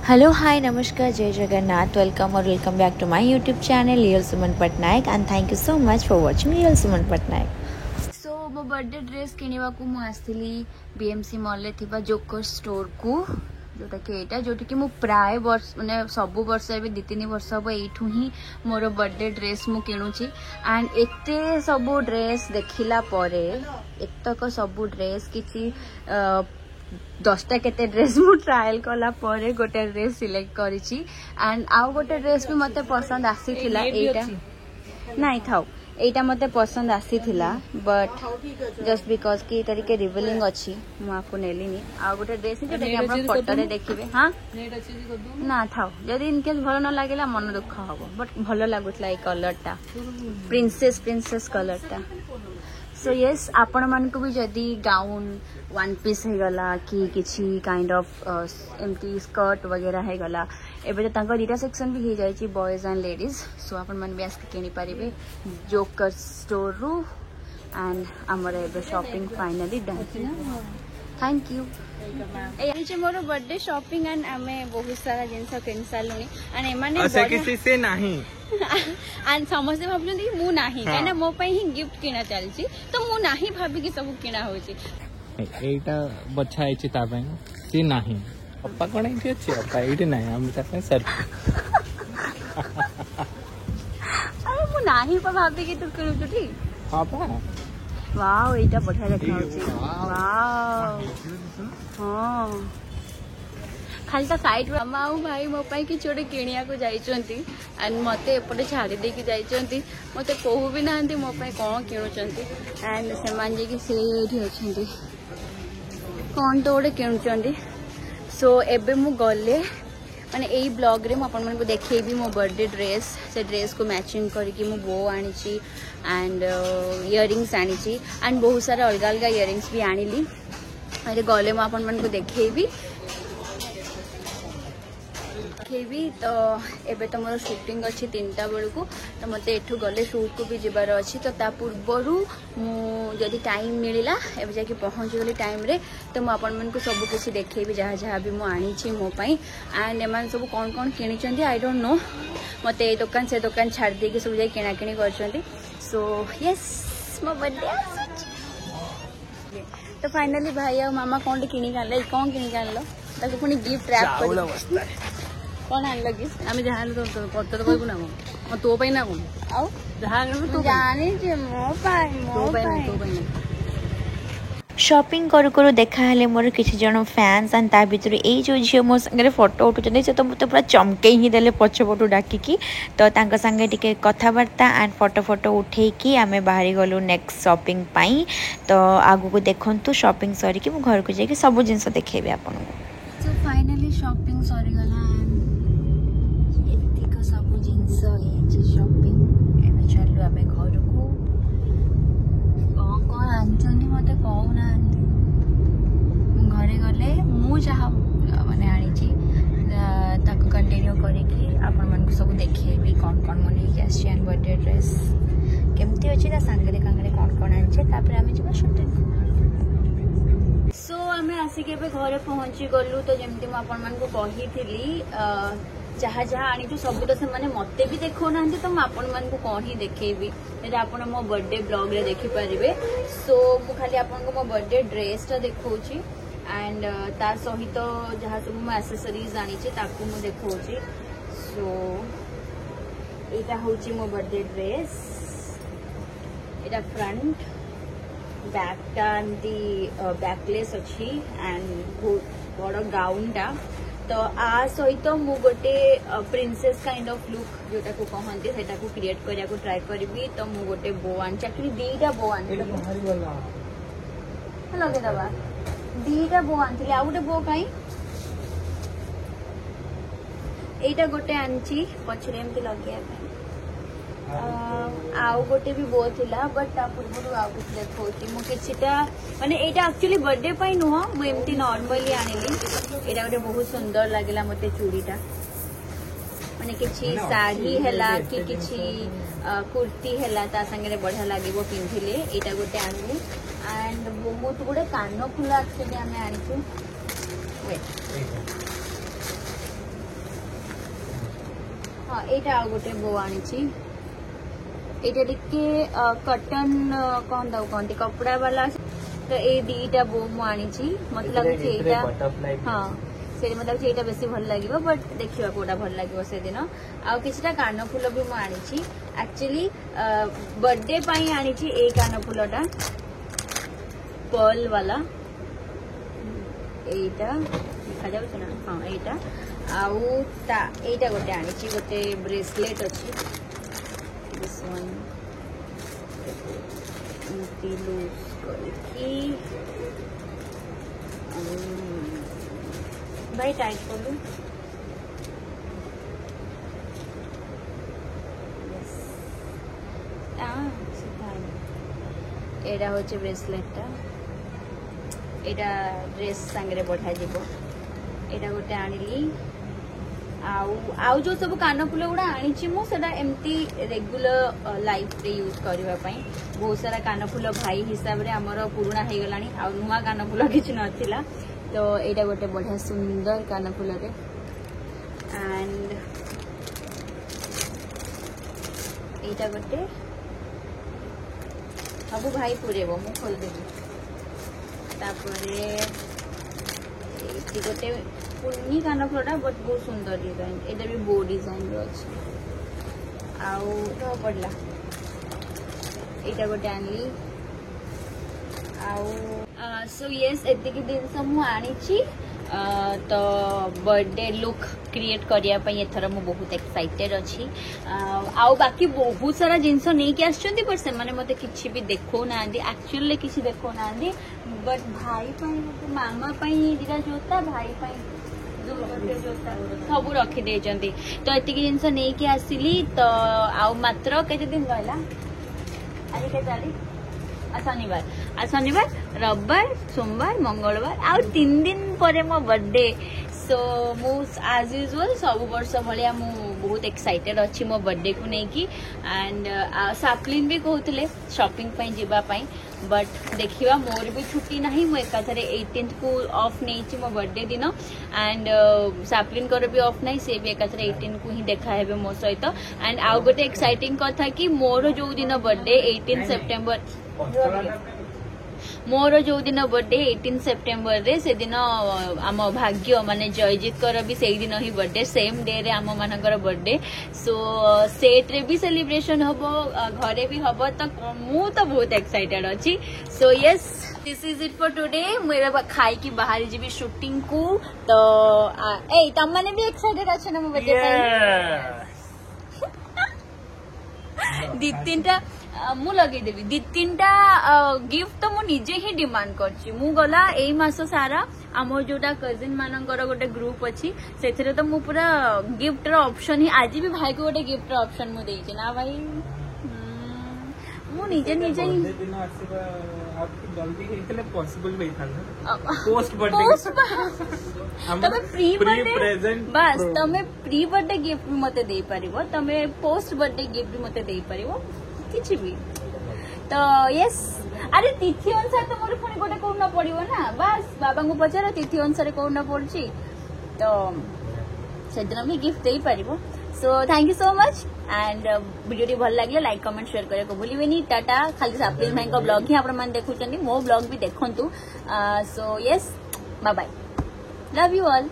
Hello hi नमस्कार जय Jagannath welcome back to my YouTube channel real Suman Pattnaik and thank you so much for watching real Suman Pattnaik. So मो birthday dress किणवा को मु आसली BMC mall रे थिबा जोकर स्टोर को जोटा कि एटा जोटी कि मु प्राय वर्ष माने सब वर्ष भी 2-3 वर्ष हम एठू ही मोर बर्थडे ड्रेस मु किणुची एंड एते सब ड्रेस देखिला परे एतक सब ड्रेस किछि 10टा केते ड्रेस मु ट्रायल कला परे गोटे ड्रेस सिलेक्ट करिछि एंड आउ गोटे ड्रेस भी मते पसंद आसी थिला एटा नाही थाउ एटा मते पसंद आसी थिला बट जस्ट बिकॉज की तरीके रिवीलिंग अछि मु आपको नेलिनी आउ गोटे ड्रेस जे कि आपण फोटो रे देखिबे हां नेट अछि जी कर ना थाउ जदी इन केस भलो न लागेला मन दुख हबो बट भलो लागुतला ए कलर टा प्रिंसेस कलर टा। सो यस आपण मान को भी जदी गाउन वन पीस है गला कि किछि काइंड ऑफ एमटी स्कर्ट वगैरह है गला एबे तो तांको दीटा सेक्शन भी हो जाय बॉयज एंड लेडीज। सो आपण मान भी आस्ते किनि पारिबे जोकर स्टोर रु एंड हमर एबे shopping finally done. Thank U A more birthday shopping and आमे बहुत सारा जिंस किन सालुनी एंड एमाने अच्छा किसी से नहीं एंड समझते भाबुनी मु नाही काना मो पई ही गिफ्ट किना चलची तो मु नाही भाबी कि सब किना होची एटा बच्चा आइछि ता पई से नाही पप्पा कोन एठी अछि पप्पा एठी नाही हम ता पई सर अरे मु नाही पर भाबी कि तू किनु छुटी हां पा वाओ एटा बढ़िया देखा होची वाओ हां खाली ता साइड माऊ भाई मो पाई कि छोटे किणिया को जाइचंती एंड मते एपटे छाड़ी दे कि जाइचंती मते कहू भी नांती मो पाई कोन किणुचंती एंड समान जे कि से एठी अछंती कोन तो ओडे किणुचंती। सो एबे मु गले माने एई ब्लॉग रे मु अपन मन को देखेबी मो बर्थडे ड्रेस से ड्रेस को मैचिंग करके मु बो आनीची एंड इयरिंग्स आनीची एंड बहुत सारा अलग अलग इयरिंग्स भी आनिली अरे गले मु अपन मन को देखेबी तो एबे तो मोर शूटिंग अच्छी 3टा बेलू तो मत एठू गले शूट को भी जीवार अच्छी तो ता पूर्वरु जदि टाइम मिलला एबे जाके पहुँच गली टाइम रे तो मु अपन मन को सब कुछ देखेबी जहाँ जहाँ भी मु आनी मो पाई एंड एमान सब कौन कौन किनी आई डोंट नो मत ए दुकान से दुकान छाड़ दे सब जाए किणाकिणी कर। सो यस मो बर्थडे तो फाइनली भाई और मामा कौन किणी आनले कौन किणी आनलो ताको पुनी गिफ्ट रैप कर कौन आन लगी आमे जहां तो पत्ता तो कहबो ना मो तो पई ना कोन आउ जहां तो जाने जे मो पाई शॉपिंग करू करू देखा हेले मोर किछि जण फैंस एंड ता भीतर ए जो झियो मो संगे फोटो उठुचने से तो मते पूरा चमके ही देले पछ फोटो डाकी की तो तांका संगे टिके कथा वार्ता एंड फोटो उठे की आमे बाहरी गलु नेक्स्ट शॉपिंग पाई तो आगु को देखंतु शॉपिंग सरी की मो घर को जाके सब जिंस देखेबे आपन को। सो फाइनली शॉपिंग सरी गला शॉपिंग एवं चलू आम घर को कौन कौन आनी मत कहना घरे गले मु जहाँ मैंने आनी कंटिन्यू करके आपण मन को सब देखेबी कौन कौन मन आसियन बर्थडे ड्रेस केमती अच्छी सांगे कांगे कौन कौन आनी आम जा शूटिंग। सो आम आसिक घरे पहुँची गलु तो जमती मुझे कही जहाँ जहाँ आनी सब तो से मते भी देखो ना तो मुझे कौन ही देखेबी आप मो बर्थडे ब्लॉग रे देखि पारिबे। सो मु खाली आपन को मो बर्थडे ड्रेस टा देखौची एंड तार सहित जहाँ सब मो एक्सेसरीज आनी ताकू मु देखौची। सो एटा होची मो बर्थडे ड्रेस एटा फ्रंट बैक टा दी बैकलेस अच्छी एंड बड़ गाउन टा तो आ सहित मु गोटे प्रिंसेस काइंड ऑफ लुक जोटा को कहते सेटा को क्रिएट करिया को ट्राई करबी तो मु गोटे बो आनी एक्चुअली दीटा बो आनी लगे दबा दीटा बो आनी आ गोटे बो कहीं एटा गोटे आनी पछरे एमती लगे आउ गोटे भी बो थिला बट पूर्व आउ कुछ देखौची मु किछिटा माने एटा एक्चुअली बर्थडे पई नुह मु एमती नॉर्मली आनिली एटा गोटे बहुत सुंदर लागला मते चूड़ीटा माने किछि साड़ी हैला कि किछि कुर्ती हैला ता संगे बढ़िया लागिबो पिंधिले एटा गोटे आनिली एंड बहुत गुडे कान फुला एक्चुअली आमे आनिछु हाँ एटा आ गोटे बो आनी एटा टिके कटन कौन दाऊ कहते कपड़ा वाला तो ये दीटा बो मु आनी मत लगे हाँ से मतलब एटा बेसी भल लगे बट देखिए कोटा भल लगे से दिन आउ किछटा कान फूल भी मु आनी एक्चुअली बर्थडे पाई आनी ए कान फूलटा पर्ल वाला एटा देखा जाउछ ना हाँ एटा आउ एटा गोटे आनी गोटे ब्रेसलेट अच्छी दिस वन लूज करके भाई टाइट कर लू एटा होचे ब्रेसलेटा एटा ड्रेस सांगे बढ़ा जीव एटा गोटे आनिली आउ जो सब कान फूल गुड़ा आनी मुझा एमती रेगुलर लाइफ रे यूज करने बहुत सारा कान फूल भाई हिसाब से आमर पुराणा हो गला आ नुआ कान फूल किसी नाला तो यहाँ गोटे बढ़िया सुंदर कान फूल एंड यहाँ गोटे सब भाई पुरेब मु खोलदेवी गोटे पुनी कान फूलटा बट बहुत सुंदर डिजाइन एटा भी बो डिजाइन अच्छे आउ पड़ला यहाँ गोटे आनली सो यस एतिक जिनस मुझे तो बर्थडे लुक क्रिएट करने एथर मु बहुत एक्साइटेड अच्छी आउ बाकी बहुत सारा जिनस नहीं कि आछंती बट से माने मते किछि भी देखो ना एक्चुअली किछि देखो ना बट भाई पाई मामा पाई दिरा जोता भाई पाई सब रखी देचंती तो एतिक जिनस नहीं कि आसिली तो आउ मात्र केते दिन रहला आज के तारीख शनिवार रविवार सोमवार मंगलवार आ 3 दिन पर मो बर्थडे सो मु एज यूजुअल सब वर्ष भाया मु बहुत एक्साइटेड अच्छी मो बर्थडे को लेकिन एंड सापलिन भी कहते शॉपिंग पे जीवाई बट देखिवा मोर भी छुट्टी नहीं मु एकाथरे 18th को ऑफ नहीं मो बर्थडे दिन एंड सापलिन कर भी ऑफ नहीं से भी एकाथरे 18 को ही देखा है मो सहित एंड आउ गोटे एक्साइटिंग कथा कि मोर जो दिन बर्थडे 18 सेप्टेम्बर मोर जो दिन बर्थडे 18 सेप्टेम्बर रे से दिन आम भाग्य माने जयजीत कर भी से दिन ही बर्थडे सेम डे रे आम मानकर बर्थडे सो सेट रे भी सेलिब्रेशन हबो घरे भी हबो तो मु तो बहुत एक्साइटेड अच्छी so yes this is it for today मेरा खाई की बाहर जी शूटिंग को तो ए तम माने भी एक्साइटेड अच्छे ना मो बर्थडे दी तीनटा मु लगेदेवी दी तीनटा गिफ्ट तो मु निजे ही डिमांड करछि मु गला एई मास सारा आमर जोटा कजिन मानकर गोटे ग्रुप अच्छी से तो मु पूरा गिफ्ट रो ऑप्शन ही आज भी भाई को गोटे गिफ्ट रो ऑप्शन मु देछि ना भाई मु निजे निजे जल्दी हेतले पॉसिबल नहीं था पोस्ट बर्थडे तमे प्री प्रेजेंट बस तमे प्री बर्थडे गिफ्ट भी मते दे परिबो तमे पोस्ट बर्थडे गिफ्ट भी मते दे परिबो किछि भी तो यस अरे तिथि अनुसार तो मोर पुणी गोटे कोन पड़िबो ना बस बाबा को पचार तिथि अनुसार कोन पड़छि तो सेदिन भी गिफ्ट दे परिबो so thank you so much and video भल लगे लाइक कमेंट शेयर करने को भूलिए टाटा खाली सापलिन भाई का ब्लॉग ही आपण देखुं मो ब्लॉग भी देखु so yes bye bye love you all.